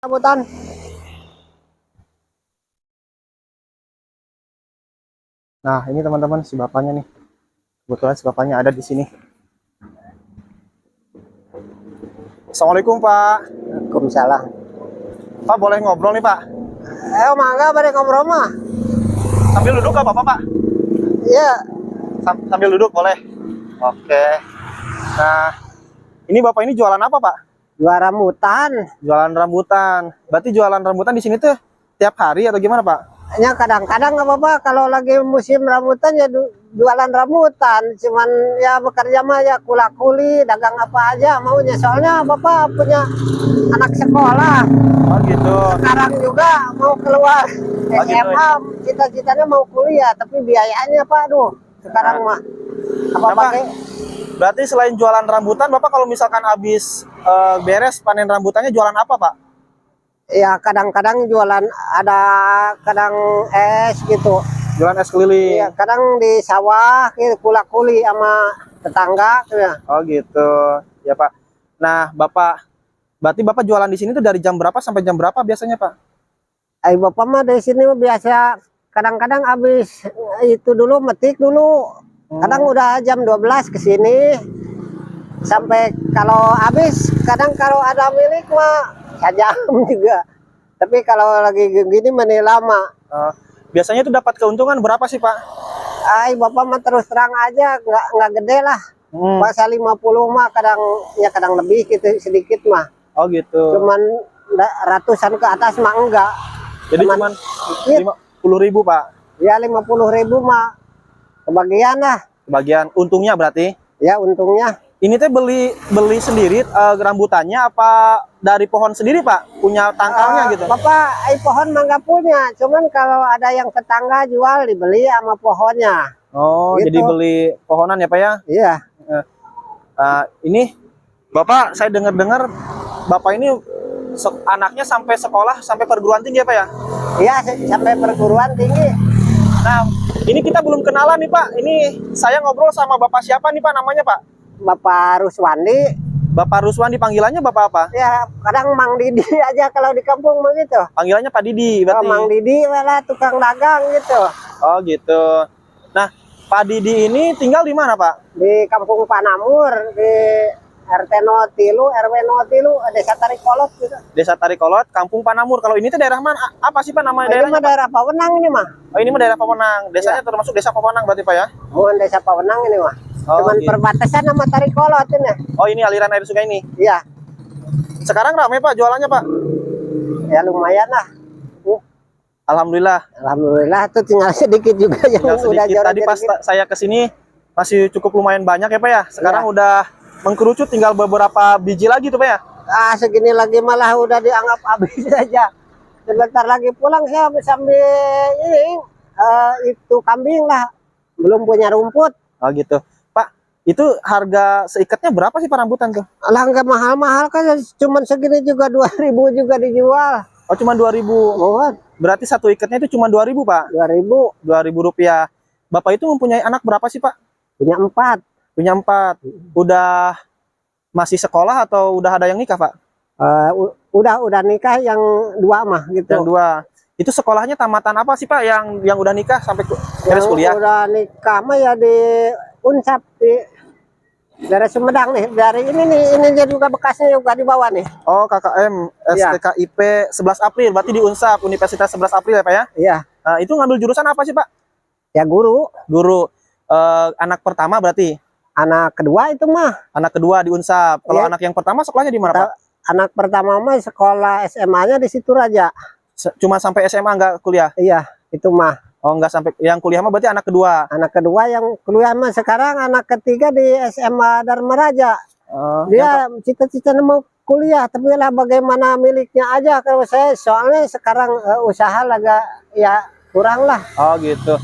Rambutan. Nah, ini teman-teman si bapaknya nih. Kebetulan si bapaknya ada di sini. Assalamualaikum, Pak. Waalaikumsalam. Pak, boleh ngobrol nih, Pak? Mangga bareng ngobrol mah. Sambil duduk nggak apa-apa, Pak? Iya, Sambil duduk boleh. Oke. Nah, ini bapak ini jualan apa, Pak? jual rambutan. Jualan rambutan. Berarti jualan rambutan di sini tuh tiap hari atau gimana, Pak? Hanya kadang-kadang nggak apa-apa kalau lagi musim rambutan ya jualan rambutan. Cuman ya bekerja mah ya kula-kuli, dagang apa aja maunya. Soalnya Bapak punya anak sekolah. Oh, gitu. Sekarang juga mau keluar Oh, gitu. SMA, cita-citanya mau kuliah, tapi biayanya Pak, aduh, sekarang mah apa Nah, Pak, pakai. berarti selain jualan rambutan, Bapak kalau misalkan habis beres panen rambutannya jualan apa, Pak? Ya kadang-kadang jualan, ada kadang es gitu. Jualan es keliling. Iya, kadang di sawah gitu, kula-kuli sama tetangga gitu ya. Oh, gitu. Ya, Pak. Nah, berarti Bapak jualan di sini tuh dari jam berapa sampai jam berapa biasanya, Pak? Bapak mah dari sini mah biasa kadang-kadang habis itu dulu metik dulu. Kadang udah jam 12 ke sini. Sampai kalau habis, kadang kalau ada milik mah sejam juga. Tapi kalau lagi gini meni lama. Biasanya itu dapat keuntungan berapa sih, Pak? Bapak mah terus terang aja, nggak gede lah. Masa 50 mah kadang lebih gitu sedikit mah. Oh, gitu. Cuman ratusan ke atas mah enggak. Jadi cuman 50.000, Pak. Ya 50.000 mah kebagian lah. Bagian untungnya berarti. Ya untungnya. Ini teh beli sendiri rambutannya apa dari pohon sendiri, Pak? Punya tangkalnya gitu. Bapak pohon mah nggak punya. Cuman kalau ada yang tetangga jual dibeli sama pohonnya. Oh, Gitu. jadi beli pohonan ya, Pak ya? Iya. Ini Bapak, saya dengar-dengar Bapak ini anaknya sampai sekolah, sampai perguruan tinggi ya, Pak ya? Iya sampai perguruan tinggi. Nah, ini kita belum kenalan nih, Pak. Ini saya ngobrol sama Bapak siapa nih, Pak, namanya, Pak? Bapak Ruswandi. Bapak Ruswan, dipanggilannya Bapak apa? Ya kadang Mang Didi aja kalau di kampung begitu. Panggilannya Pak Didi berarti. Mang Didi lah tukang dagang gitu. Oh, gitu. Nah, Pak Didi ini tinggal di mana, Pak? Di kampung Panamur, di RT 03, RW 03, Desa Tarikolot gitu. Desa Tarikolot, Kampung Panamur. Kalau ini tuh daerah mana? Apa sih, Pak, nama Ini daerahnya? mah daerah Pawenang ini mah. Oh, ini mah daerah Pawenang. Desanya termasuk Desa Pawenang berarti, Pak ya? Bukan Desa Pawenang ini mah. Oh, Cuman gitu. perbatasan sama Tarikolot ini. Oh, ini aliran air sungai ini. Iya. Sekarang ramai, Pak, jualannya, Pak? Ya lumayan lah. Alhamdulillah. Alhamdulillah tuh tinggal sedikit juga yang Tinggal udah sedikit. Tadi pas saya kesini masih cukup lumayan banyak ya, Pak ya. Sekarang udah mengkerucut, tinggal beberapa biji lagi tuh, Pak ya. Segini lagi malah udah dianggap habis saja. Sebentar lagi pulang saya sambil ini itu kambing lah. Belum punya rumput. Oh, gitu. Pak, itu harga seikatnya berapa sih, Pak, rambutan tuh? Lah nggak mahal-mahal kan, cuman segini juga 2.000 juga dijual. Oh, cuma 2.000. Oh, Berarti satu ikatnya itu cuma 2.000, Pak. 2.000. 2.000 rupiah. Bapak itu mempunyai anak berapa sih, Pak? Punya 4. Punya 4. Udah masih sekolah atau udah ada yang nikah, Pak? Udah nikah yang 2 mah gitu. Yang 2. Itu sekolahnya tamatan apa sih, Pak, yang udah nikah sampai beres kuliah? Udah nikah mah ya di Unsap dari Sumedang nih. Dari ini juga bekasnya juga di bawah nih. Oh, KKM STKIP 11 April, berarti di Unsap, Universitas 11 April ya, Pak ya? Iya. Nah, itu ngambil jurusan apa sih, Pak? Ya guru. Guru. Anak pertama berarti? Anak kedua itu mah. Anak kedua di Unsap. Kalau anak yang pertama sekolahnya di mana, Pak? Anak pertama mah sekolah SMA-nya di situ Raja. Cuma sampai SMA, nggak kuliah? Iya, itu mah. Oh, nggak sampai. Yang kuliah mah berarti anak kedua? Anak kedua yang kuliah mah sekarang anak ketiga di SMA Dharma Raja. Dia cita-citanya mau kuliah, tapi lah bagaimana miliknya aja kalau saya. Soalnya sekarang usaha agak ya kurang lah. Oh, gitu.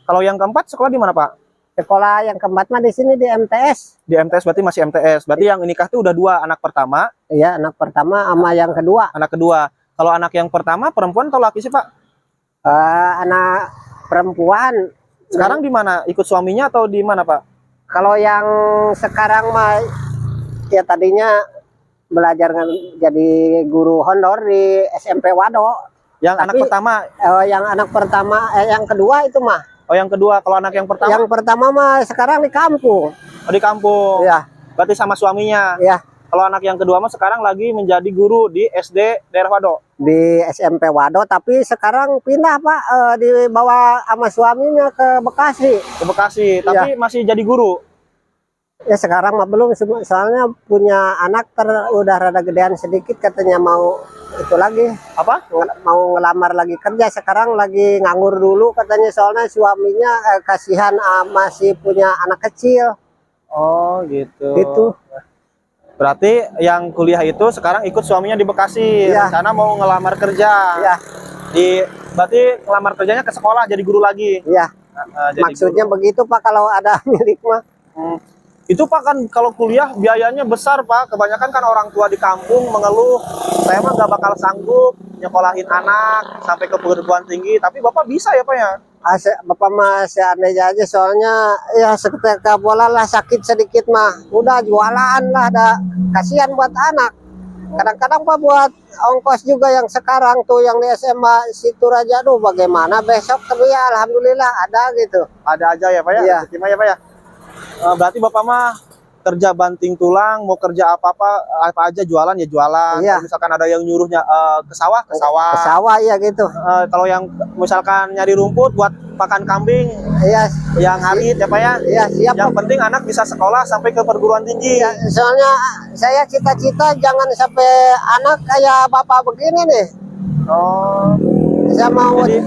Kalau yang keempat sekolah di mana, Pak? Sekolah yang keempat mah di sini di MTS. Di MTS, berarti masih MTS. Berarti yang nikah tuh udah 2, anak pertama. Iya, anak pertama sama yang kedua. Anak kedua. Kalau anak yang pertama perempuan atau laki sih, Pak? Anak perempuan. Sekarang di mana? Ikut suaminya atau di mana, Pak? Kalau yang sekarang mah ya tadinya belajar jadi guru honor di SMP Wado. Yang anak Tapi, pertama? Yang anak pertama, yang kedua itu mah. Oh, yang kedua. Kalau anak yang pertama? Yang pertama mah sekarang di kampung. Oh, di kampung. Iya. Berarti sama suaminya. Iya. Kalau anak yang kedua mah sekarang lagi menjadi guru di SD daerah Wado. Di SMP Wado, tapi sekarang pindah Pak, dibawa sama suaminya ke Bekasi. Ke Bekasi, tapi masih jadi guru. Ya sekarang mah belum, soalnya punya anak udah rada gedean sedikit, katanya mau itu lagi, Apa? mau ngelamar lagi kerja. Sekarang lagi nganggur dulu katanya, soalnya suaminya kasihan masih punya anak kecil. Oh gitu. Gitu. Berarti yang kuliah itu sekarang ikut suaminya di Bekasi. Iya. Rencana mau ngelamar kerja. Iya. Berarti ngelamar kerjanya ke sekolah jadi guru lagi. Iya. Jadi Maksudnya guru. begitu Pak, kalau ada milik mah. Itu Pak kan kalau kuliah biayanya besar Pak. Kebanyakan kan orang tua di kampung mengeluh, saya mah nggak bakal sanggup nyekolahin anak sampai ke perguruan tinggi. Tapi Bapak bisa ya Pak ya? Bapak mah seandainya aja, soalnya ya seketika bola lah sakit sedikit mah udah jualan lah, ada kasihan buat anak. Kadang-kadang Pak buat ongkos juga, yang sekarang tuh yang di SMA situ Raja, tuh bagaimana besok tapi ya alhamdulillah ada gitu. Ada aja ya Pak ya? Iya. Rezeki mah ya Pak ya? Berarti Bapak mah kerja banting tulang, mau kerja apa aja, jualan ya jualan. Iya. Kalau misalkan ada yang nyuruhnya ke sawah, ke sawah. Ke sawah ya gitu. Kalau yang misalkan nyari rumput buat pakan kambing, Iya. yang ngarit ya Pak ya. Iya siap. Yang penting anak bisa sekolah sampai ke perguruan tinggi. Ya, soalnya saya cita-cita jangan sampai anak kayak bapak begini nih. Oh, Saya mau jadi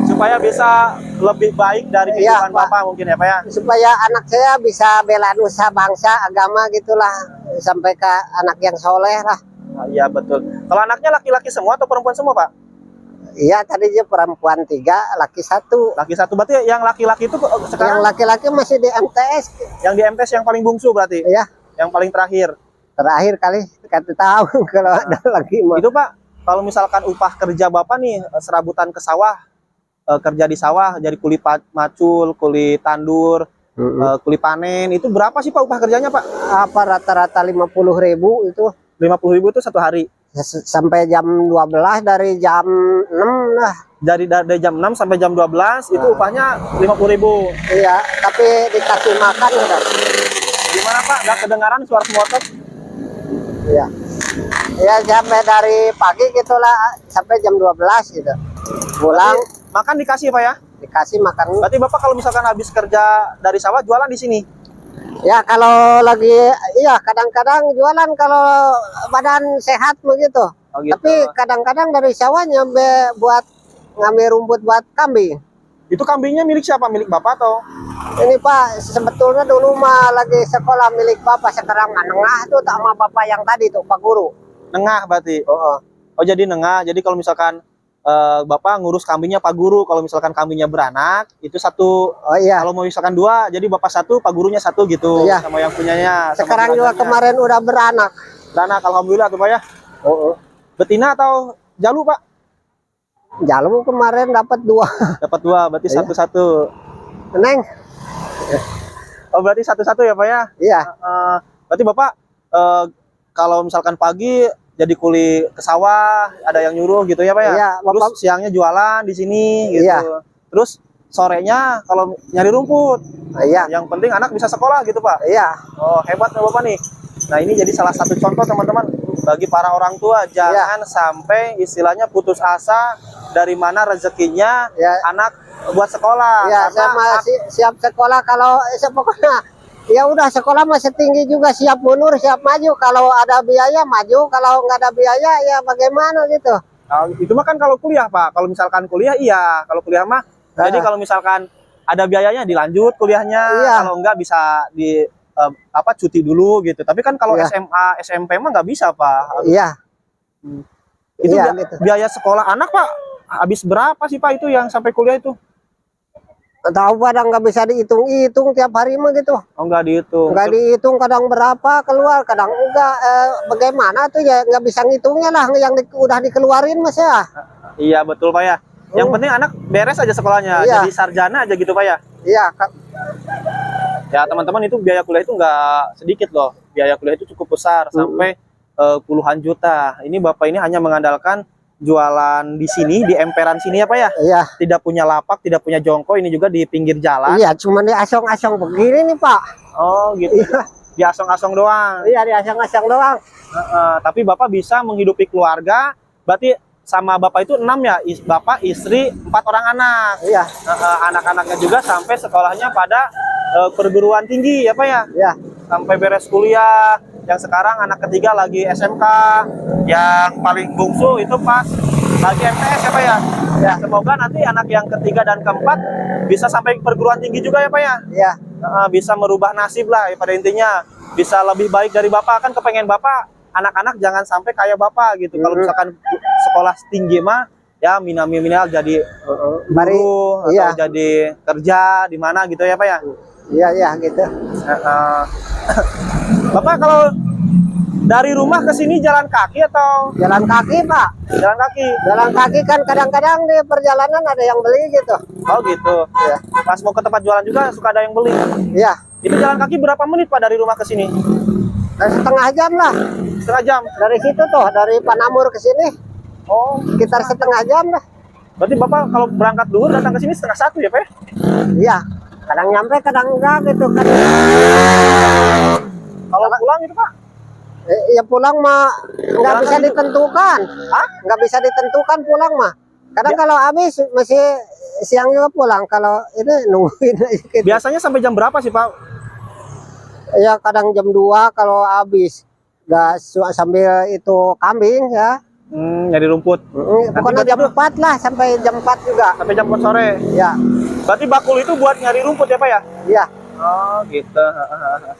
supaya bisa lebih baik dari Iya, kehidupan Pak. Bapak mungkin ya Pak ya. supaya anak saya bisa bela nusa bangsa, agama gitulah, sampai ke anak yang soleh lah. Iya betul. Kalau anaknya laki-laki semua atau perempuan semua Pak? Iya, tadinya perempuan 3, laki 1. Laki satu, berarti yang laki-laki itu Yang sekarang laki-laki masih di MTS. yang di MTS yang paling bungsu berarti? Iya, Yang paling terakhir. terakhir kali kata tahu kalau ada lagi mah. Itu Pak, kalau misalkan upah kerja Bapak nih serabutan ke sawah, kerja di sawah jadi kuli macul, kuli tandur, kuli panen, itu berapa sih Pak upah kerjanya Pak? Apa rata-rata 50.000 itu 50.000 itu satu hari. sampai jam 12, dari jam 6 lah. Dari jam 6 sampai jam 12 itu upahnya 50.000. Iya, tapi dikasih makan udah. Gimana Pak? Gak kedengaran suara motor? Iya. Iya, sampai dari pagi gitulah sampai jam 12 gitu. Pulang Makan dikasih Pak ya? dikasih makan. Berarti Bapak kalau misalkan habis kerja dari sawah jualan di sini? Ya kalau lagi, iya kadang-kadang jualan kalau badan sehat begitu. Oh, gitu. Tapi kadang-kadang dari sawah nyampe buat ngambil rumput buat kambing. Itu kambingnya milik siapa? Milik Bapak atau? Ini Pak, sebetulnya dulu mah lagi sekolah milik Bapak, sekarang nengah tuh sama Bapak yang tadi tuh, Pak Guru. Nengah berarti? Oh, Oh jadi nengah. Jadi kalau misalkan Bapak ngurus kambingnya Pak Guru, kalau misalkan kambingnya beranak itu satu. oh iya. Kalau mau misalkan 2, jadi Bapak 1, Pak Gurunya 1 gitu. Iya. Sama yang punyanya. Sama Sekarang juga belajarnya. kemarin udah beranak. Beranak, alhamdulillah tuh Pak ya. Oh, Betina atau jalu Pak? Jalu kemarin dapat 2. Dapat 2, berarti Iya. 1-1. Neng. Oh berarti 1-1 ya Pak ya? Iya. Berarti Bapak kalau misalkan pagi jadi kuli ke sawah, ada yang nyuruh gitu ya Pak ya? Iya, Terus Bapak. siangnya jualan di sini gitu. Iya. Terus sorenya kalau nyari rumput. Iya. Yang penting anak bisa sekolah gitu Pak. Iya. Oh hebat nih Bapak nih. Nah ini jadi salah satu contoh teman-teman bagi para orang tua, jangan sampai istilahnya putus asa dari mana rezekinya Ya. anak buat sekolah. Ya, saya masih siap sekolah kalau pokoknya ya udah, sekolah masih tinggi juga, siap mundur, siap maju. Kalau ada biaya maju, kalau nggak ada biaya ya bagaimana gitu. Itu mah kan kalau kuliah Pak. Kalau misalkan kuliah iya, kalau kuliah mah. Jadi kalau misalkan ada biayanya dilanjut kuliahnya, Iya. kalau enggak bisa di cuti dulu gitu. Tapi kan kalau Iya. SMA, SMP mah nggak bisa Pak. Iya. Itu Iya, gitu. biaya sekolah anak Pak. Habis berapa sih Pak itu yang sampai kuliah itu? Tahu kadang nggak bisa dihitung-hitung tiap hari mah gitu. Oh nggak dihitung. Nggak dihitung, kadang berapa keluar, kadang enggak. Bagaimana tuh ya, nggak bisa ngitungnya lah, yang udah dikeluarin mas ya. Iya betul Pak ya. Yang penting anak beres aja sekolahnya, Iya. jadi sarjana aja gitu Pak ya. Iya. Ya teman-teman, itu biaya kuliah itu nggak sedikit loh. Biaya kuliah itu cukup besar, sampai puluhan juta. Ini bapak ini hanya mengandalkan jualan di sini, di emperan sini ya Pak ya? Iya. Tidak punya lapak, tidak punya jongko, ini juga di pinggir jalan. Iya, cuma di asong-asong begini nih Pak. Oh gitu. Iya. Di asong-asong doang. Iya, di asong-asong doang. Tapi bapak bisa menghidupi keluarga. Berarti sama bapak itu 6 ya? Bapak, istri, 4 orang anak. Iya. Anak-anaknya juga sampai sekolahnya pada perguruan tinggi ya Pak ya? Iya. Sampai beres kuliah. Yang sekarang anak ketiga lagi SMK, yang paling bungsu itu pas lagi MTS ya Pak ya? Ya, semoga nanti anak yang ketiga dan keempat bisa sampai perguruan tinggi juga ya Pak ya? Iya. Bisa merubah nasib lah ya, pada intinya bisa lebih baik dari bapak. Kan kepengen bapak anak-anak jangan sampai kayak bapak gitu. Kalau misalkan sekolah tinggi mah ya minimal jadi guru iya. atau jadi kerja di mana gitu ya Pak ya? Iya, iya gitu. Bapak kalau dari rumah ke sini jalan kaki atau Jalan kaki Pak. jalan kaki? Jalan kaki kan kadang-kadang di perjalanan ada yang beli gitu. Oh gitu. Iya. Pas mau ke tempat jualan juga suka ada yang beli. Iya. Itu jalan kaki berapa menit Pak dari rumah ke sini? Setengah jam lah. Setengah jam. Dari situ tuh, dari Panamur ke sini. Oh, Sekitar setengah jam lah. berarti Bapak kalau berangkat dulu datang ke sini setengah 1 ya Pak ya? Iya. Kadang nyampe, kadang enggak gitu kan. Kalau pulang itu Pak? Ya pulang mah nggak bisa ditentukan. Hah? Nggak bisa ditentukan pulang mah. Kadang kalau habis masih siang juga pulang. Kalau ini nungguin aja gitu. Biasanya sampai jam berapa sih Pak? Ya kadang jam 2 kalau habis. Nggak sambil itu kambing ya. Nyari rumput. Pokoknya jam 4 lah sampai jam 4 juga. Sampai jam 4 sore. Ya. Berarti bakul itu buat nyari rumput ya Pak ya? Iya. Oh gitu.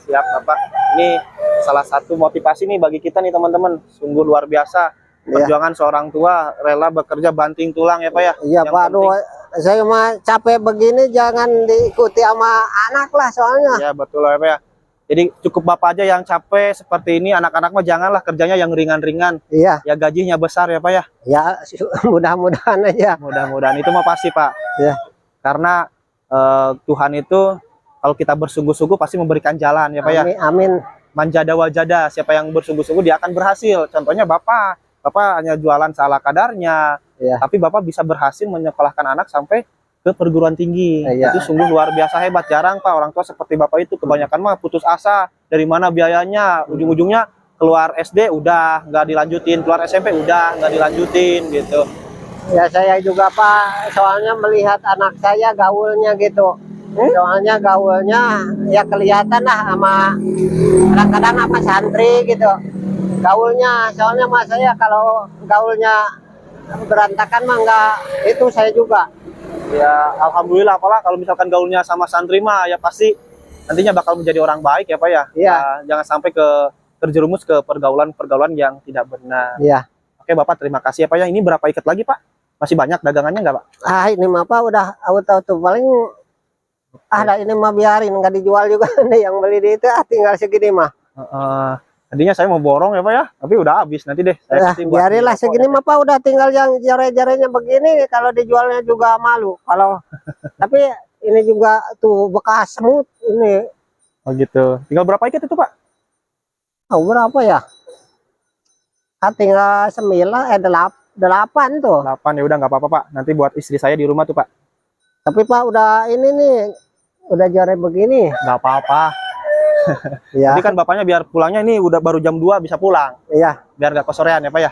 Siap Bapak. Ini salah satu motivasi nih bagi kita nih teman-teman. Sungguh luar biasa. Perjuangan seorang tua rela bekerja banting tulang ya Pak ya? Iya Yang Pak, penting- aduh, saya mah capek begini jangan diikuti sama anak lah soalnya. Ya betul ya Pak ya. Jadi cukup Bapak aja yang capek seperti ini, anak-anak mah janganlah kerjanya yang ringan-ringan. Iya. Ya gajinya besar ya Pak ya. Ya mudah-mudahan aja. Mudah-mudahan itu mah pasti Pak. Ya. Karena Tuhan itu kalau kita bersungguh-sungguh pasti memberikan jalan ya Pak ya. Amin, amin. Manjada wajada, siapa yang bersungguh-sungguh dia akan berhasil. Contohnya Bapak hanya jualan salah kadarnya, Iya. tapi Bapak bisa berhasil menyekolahkan anak sampai ke perguruan tinggi. Iya. Itu sungguh luar biasa hebat. Jarang Pak orang tua seperti Bapak itu. Kebanyakan mah putus asa. Dari mana biayanya? Ujung-ujungnya keluar SD udah nggak dilanjutin, keluar SMP udah nggak dilanjutin gitu. Ya saya juga Pak, soalnya melihat anak saya gaulnya gitu. Soalnya gaulnya ya kelihatan lah sama kadang-kadang apa santri gitu. Gaulnya, soalnya mas saya kalau gaulnya berantakan mah enggak, itu saya juga. Ya alhamdulillah apalah kalau misalkan gaulnya sama santri mah ya pasti nantinya bakal menjadi orang baik ya Pak ya. Iya. Jangan sampai terjerumus ke pergaulan yang tidak benar. Iya. Oke Bapak, terima kasih ya Pak ya. Ini berapa ikat lagi Pak? Masih banyak dagangannya nggak Pak? Ah ini mah Pak udah auto paling ada ini mah biarin nggak dijual juga nih yang beli di itu tinggal segini mah. Tadinya saya mau borong ya Pak ya, tapi udah habis nanti deh. Saya kasih buat Biarinlah di segini toko, mah Pak udah tinggal yang jare-jarenya begini, kalau dijualnya juga malu. Kalau tapi ini juga tuh bekas semut ini. Oh gitu. Tinggal berapa ikat itu Pak? Oh, berapa ya? Tinggal 8 tuh. 8 ya udah nggak apa-apa Pak. Nanti buat istri saya di rumah tuh Pak. Tapi Pak udah ini nih, udah jare begini. Nggak apa-apa. Ya. Jadi kan bapaknya biar pulangnya ini udah baru jam 2 bisa pulang. Iya. Biar nggak kesorean ya Pak ya.